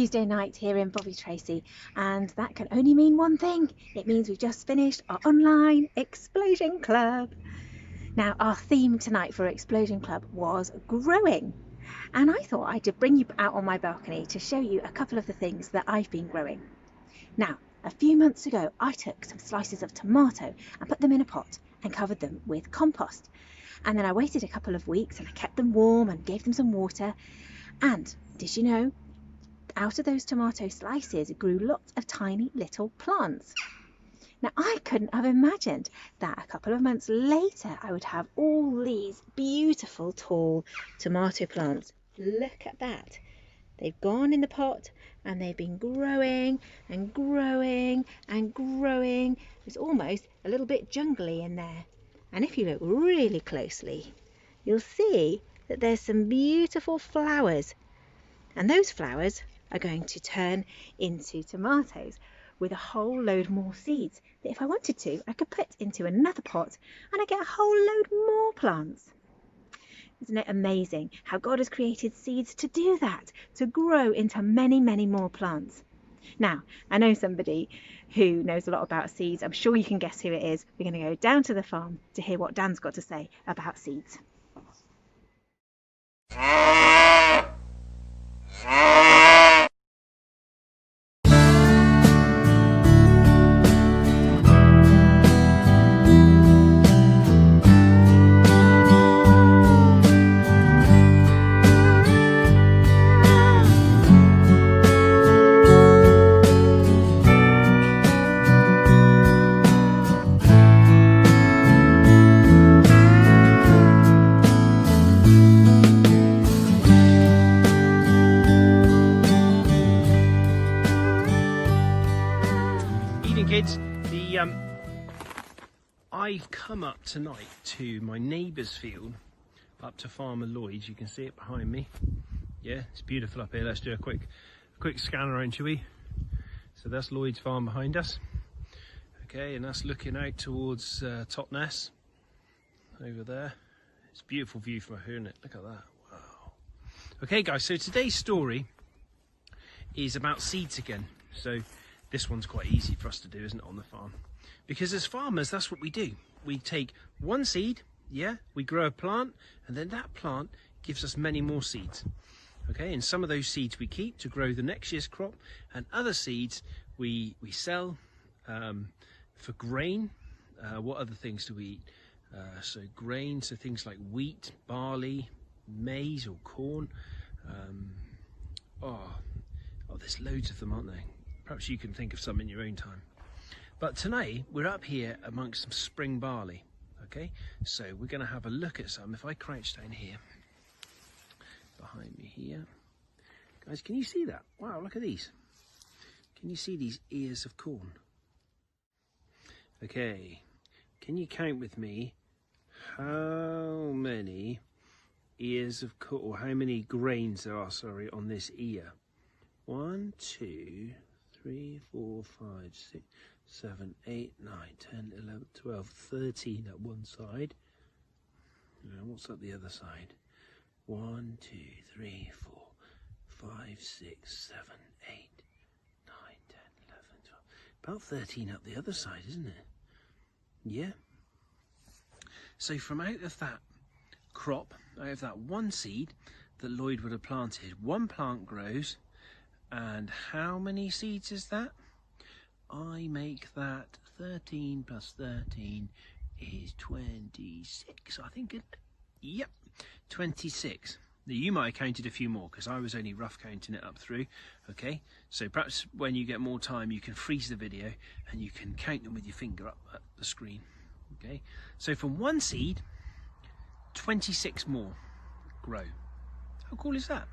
Tuesday night here in Bobby Tracy, and that can only mean one thing. It means we've just finished our online Explosion Club. Now, our theme tonight for Explosion Club was growing, and I thought I'd bring you out on my balcony to show you a couple of the things that I've been growing. Now, a few months ago, I took some slices of tomato and put them in a pot and covered them with compost. And then I waited a couple of weeks and I kept them warm and gave them some water. And did you know, out of those tomato slices grew lots of tiny little plants. Now, I couldn't have imagined that a couple of months later I would have all these beautiful tall tomato plants. Look at that. They've gone in the pot and they've been growing and growing and growing. It's almost a little bit jungly in there. And if you look really closely, you'll see that there's some beautiful flowers. And those flowers are going to turn into tomatoes with a whole load more seeds that if I wanted to, I could put into another pot and I get a whole load more plants. Isn't it amazing how God has created seeds to do that, to grow into many, many more plants? Now, I know somebody who knows a lot about seeds. I'm sure you can guess who it is. We're going to go down to the farm to hear what Dan's got to say about seeds. Kids, I've come up tonight to my neighbour's field, up to Farmer Lloyd's. You can see it behind me. Yeah, it's beautiful up here. Let's do a quick scan around, shall we? So that's Lloyd's farm behind us. Okay, and that's looking out towards Totnes over there. It's a beautiful view from here, isn't it? Look at that. Wow. Okay, guys. So today's story is about seeds again. So this one's quite easy for us to do, isn't it, on the farm? Because as farmers, that's what we do. We take one seed, yeah, we grow a plant, and then that plant gives us many more seeds. Okay, and some of those seeds we keep to grow the next year's crop, and other seeds we sell for grain. What other things do we eat? So grain, so things like wheat, barley, maize or corn. There's loads of them, aren't there? Perhaps you can think of some in your own time. But tonight we're up here amongst some spring barley. Okay, so we're going to have a look at some. If I crouch down here, behind me here, guys, can you see that? Wow, look at these. Can you see these ears of corn? Okay, can you count with me how many ears of corn, or how many grains there are, sorry, on this ear? 1, 2, 3, 4, 5, 6, 7, 8, 9, 10, 11, 12, 13 at one side. What's at the other side? 1, 2, 3, 4, 5, 6, 7, 8, 9, 10, 11, 12. About 13 up the other side, isn't it? Yeah. So from out of that crop, out of that one seed that Lloyd would have planted, one plant grows. And how many seeds is that? I make that 13 plus 13 is 26, I think. Yep, 26. Now, you might have counted a few more because I was only rough counting it up through. Okay, so perhaps when you get more time, you can freeze the video and you can count them with your finger up at the screen. Okay, so from one seed, 26 more grow. How cool is that?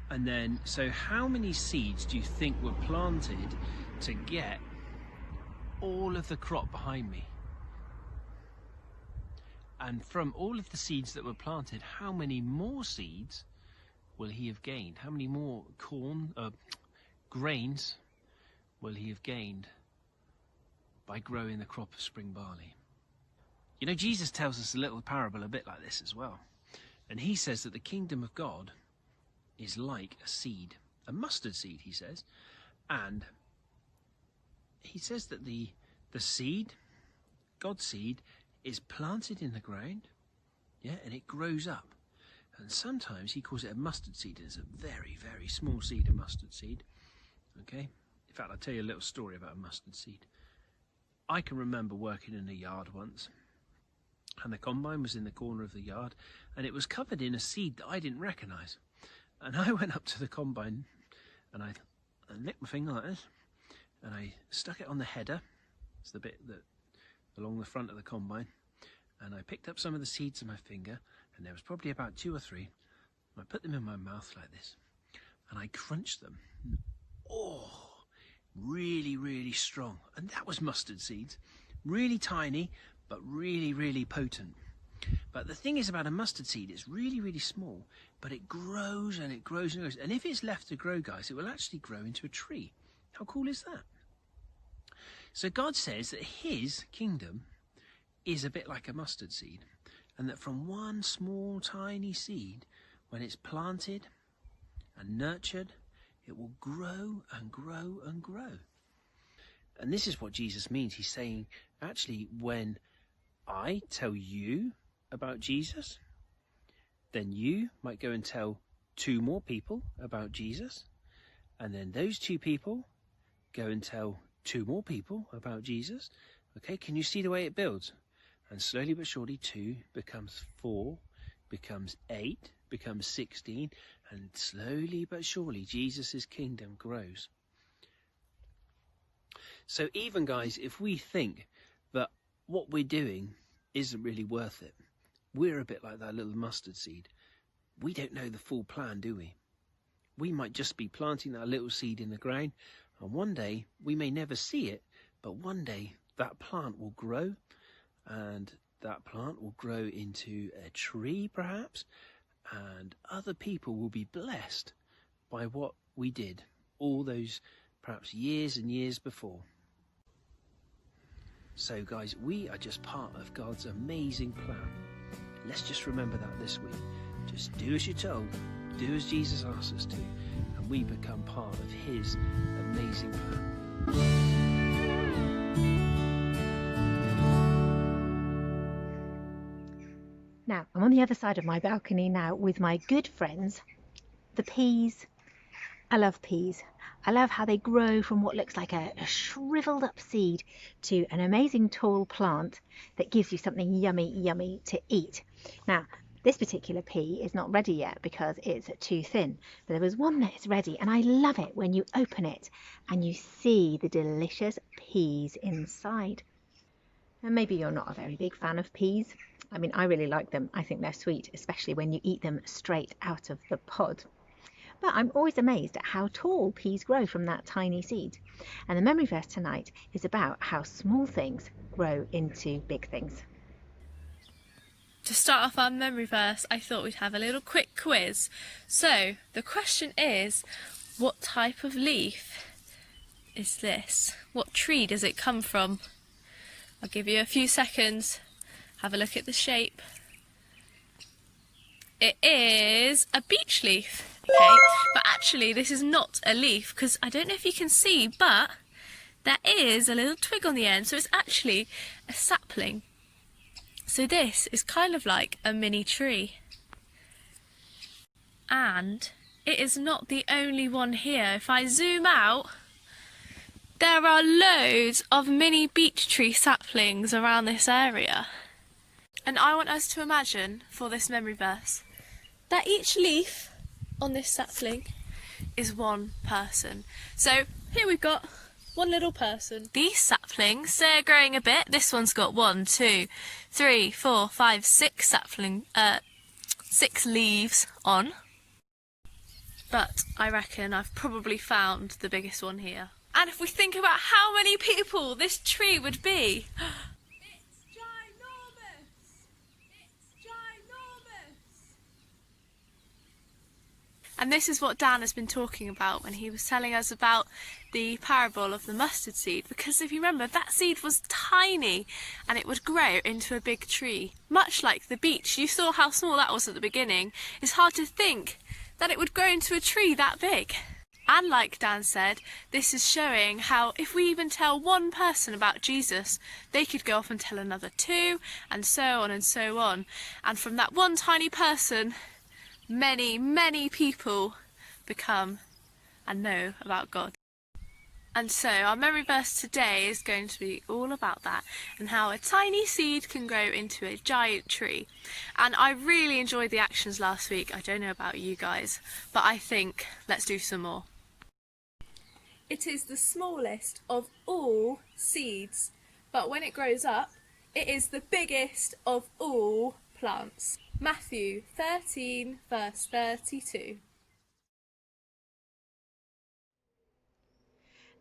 And then, so how many seeds do you think were planted to get all of the crop behind me? And from all of the seeds that were planted, how many more seeds will he have gained? How many more grains will he have gained by growing the crop of spring barley? You know, Jesus tells us a little parable a bit like this as well. And he says that the kingdom of God is like a seed. a mustard seed, he says. And he says that the seed, God's seed, is planted in the ground, yeah, and it grows up. And sometimes he calls it a mustard seed. It's a very, very small seed, a mustard seed. Okay? In fact, I'll tell you a little story about a mustard seed. I can remember working in a yard once, and the combine was in the corner of the yard, and it was covered in a seed that I didn't recognise. And I went up to the combine, and I licked my finger like this, and I stuck it on the header. It's the bit that along the front of the combine, and I picked up some of the seeds in my finger, and there was probably about 2 or 3. I put them in my mouth like this, and I crunched them. Oh, really, really strong. And that was mustard seeds. Really tiny, but really, really potent. But the thing is about a mustard seed, it's really, really small, but it grows and it grows and grows. And if it's left to grow, guys, it will actually grow into a tree. How cool is that? So God says that his kingdom is a bit like a mustard seed, and that from one small, tiny seed, when it's planted and nurtured, it will grow and grow and grow. And this is what Jesus means. He's saying, actually, when I tell you about Jesus, then you might go and tell 2 more people about Jesus, and then those 2 people go and tell 2 more people about Jesus. Okay, can you see the way it builds? And slowly but surely 2 becomes 4, becomes 8, becomes 16, and slowly but surely Jesus' kingdom grows. So even, guys, if we think that what we're doing isn't really worth it, we're a bit like that little mustard seed. We don't know the full plan, do we? We might just be planting that little seed in the ground, and one day we may never see it, but one day that plant will grow, and that plant will grow into a tree perhaps, and other people will be blessed by what we did all those perhaps years and years before. So guys, we are just part of God's amazing plan. Let's just remember that this week. Just do as you're told, do as Jesus asks us to, and we become part of his amazing plan. Now, I'm on the other side of my balcony now with my good friends, the peas. I love peas. I love how they grow from what looks like a shriveled up seed to an amazing tall plant that gives you something yummy, yummy to eat. Now, this particular pea is not ready yet because it's too thin, but there was one that is ready, and I love it when you open it and you see the delicious peas inside. And maybe you're not a very big fan of peas. I mean, I really like them. I think they're sweet, especially when you eat them straight out of the pod. But I'm always amazed at how tall peas grow from that tiny seed. And the memory verse tonight is about how small things grow into big things. To start off our memory verse, I thought we'd have a little quick quiz. So, the question is, what type of leaf is this? What tree does it come from? I'll give you a few seconds. Have a look at the shape. It is a beech leaf, okay? But actually, this is not a leaf, because I don't know if you can see, but there is a little twig on the end, so it's actually a sapling. So this is kind of like a mini tree. And it is not the only one here. If I zoom out, there are loads of mini beech tree saplings around this area. And I want us to imagine, for this memory verse, that each leaf on this sapling is one person. So here we've got one little person. These saplings, they're growing a bit. This one's got 1, 2, 3, 4, 5, 6 6 leaves on. But I reckon I've probably found the biggest one here. And if we think about how many people this tree would be, it's ginormous! It's ginormous! And this is what Dan has been talking about when he was telling us about the parable of the mustard seed, because if you remember, that seed was tiny and it would grow into a big tree. Much like the beech, you saw how small that was at the beginning. It's hard to think that it would grow into a tree that big. And like Dan said, this is showing how if we even tell one person about Jesus, they could go off and tell another two, and so on and so on. And from that one tiny person, many, many people become and know about God. And so our memory verse today is going to be all about that and how a tiny seed can grow into a giant tree. And I really enjoyed the actions last week. I don't know about you guys, but I think let's do some more. It is the smallest of all seeds, but when it grows up, it is the biggest of all plants. Matthew 13 verse 32.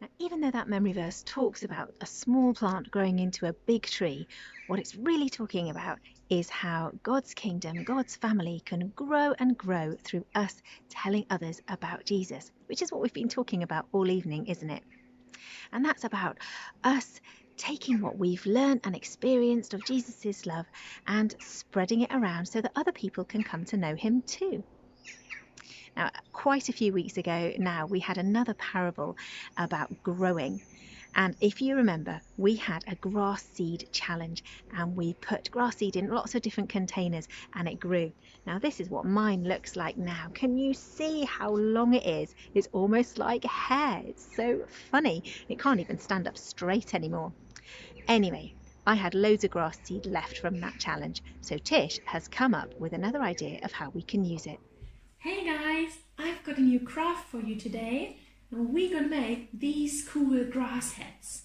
Now, even though that memory verse talks about a small plant growing into a big tree, what it's really talking about is how God's kingdom, God's family can grow and grow through us telling others about Jesus, which is what we've been talking about all evening, isn't it? And that's about us taking what we've learned and experienced of Jesus's love and spreading it around so that other people can come to know him too. Now, quite a few weeks ago now, we had another parable about growing. And if you remember, we had a grass seed challenge and we put grass seed in lots of different containers and it grew. Now, this is what mine looks like now. Can you see how long it is? It's almost like hair. It's so funny. It can't even stand up straight anymore. Anyway, I had loads of grass seed left from that challenge. So Tish has come up with another idea of how we can use it. Hey guys, I've got a new craft for you today, and we're gonna make these cool grass heads.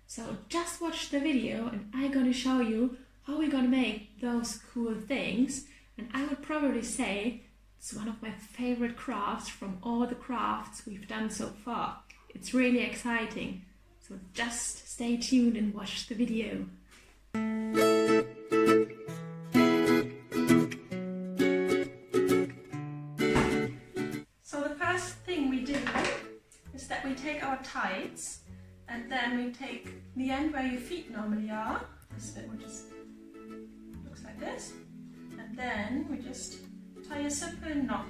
So just watch the video and I'm gonna show you how we're gonna make those cool things. And I would probably say it's one of my favorite crafts from all the crafts we've done so far. It's really exciting, so just stay tuned and watch the video. We take our tights and then we take the end where your feet normally are, this bit which just looks like this, and then we just tie a simple knot.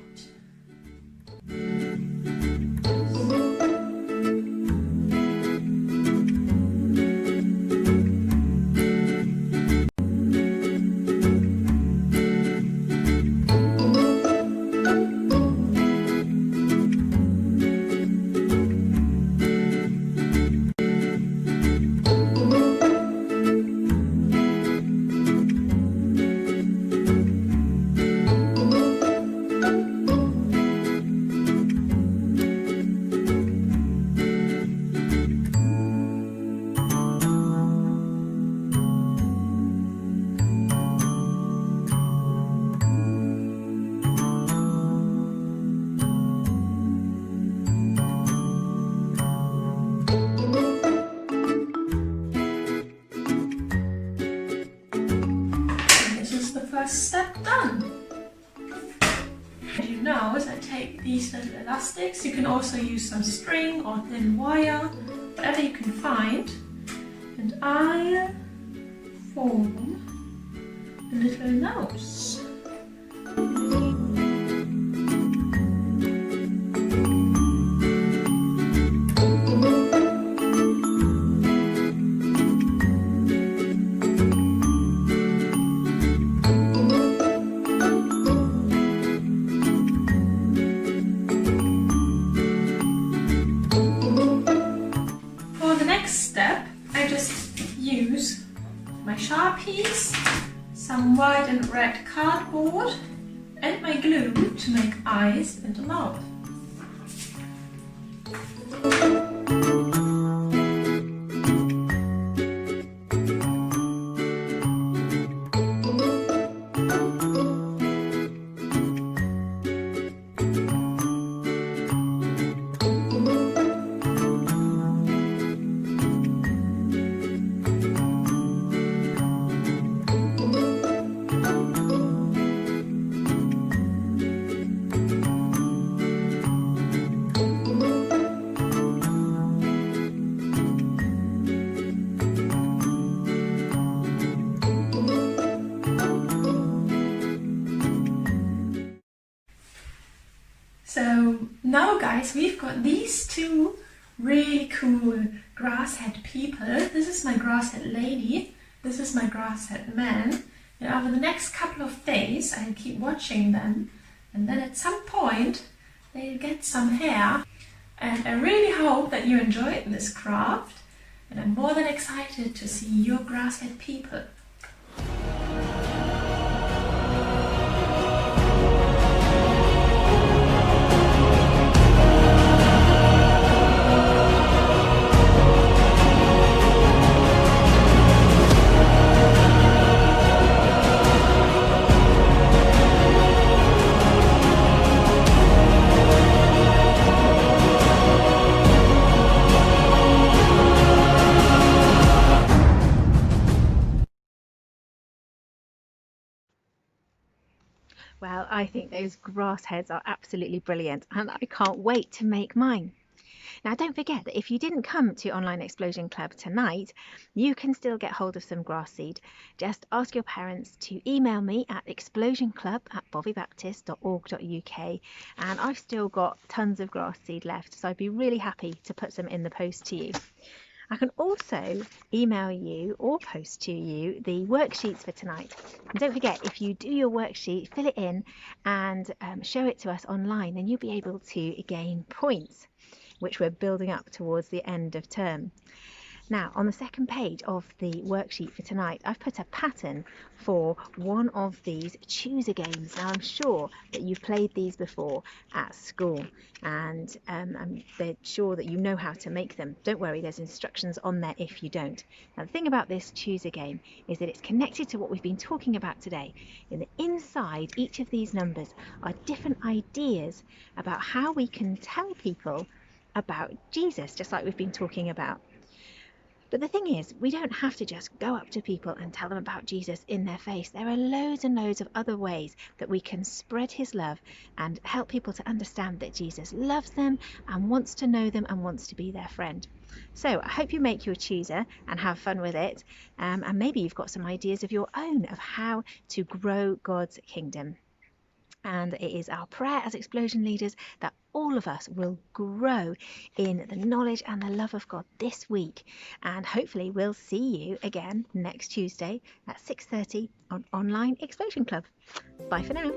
Step done. As you know, as I take these little elastics, you can also use some string or thin wire, whatever you can find, and I form a little nose. Sharpies, some white and red cardboard, and my glue to make eyes and a mouth. Now guys, we've got these two really cool grass head people. This is my grass head lady, this is my grass head man. And over the next couple of days I'll keep watching them, and then at some point they'll get some hair. And I really hope that you enjoyed this craft, and I'm more than excited to see your grass head people. Well, I think those grass heads are absolutely brilliant, and I can't wait to make mine. Now, don't forget that if you didn't come to Online Explosion Club tonight, you can still get hold of some grass seed. Just ask your parents to email me at explosionclub@boviebaptist.org.uk, and I've still got tons of grass seed left, so I'd be really happy to put some in the post to you. I can also email you or post to you the worksheets for tonight. And don't forget, if you do your worksheet, fill it in and show it to us online, then you'll be able to gain points, which we're building up towards the end of term. Now, on the second page of the worksheet for tonight, I've put a pattern for one of these chooser games. Now, I'm sure that you've played these before at school, and I'm sure that you know how to make them. Don't worry, there's instructions on there if you don't. Now, the thing about this chooser game is that it's connected to what we've been talking about today. Inside each of these numbers are different ideas about how we can tell people about Jesus, just like we've been talking about. But the thing is, we don't have to just go up to people and tell them about Jesus in their face. There are loads and loads of other ways that we can spread his love and help people to understand that Jesus loves them and wants to know them and wants to be their friend. So I hope you make your chooser and have fun with it. And maybe you've got some ideas of your own of how to grow God's kingdom. And it is our prayer as Explosion leaders that all of us will grow in the knowledge and the love of God this week. And hopefully we'll see you again next Tuesday at 6:30 on Online Explosion Club. Bye for now.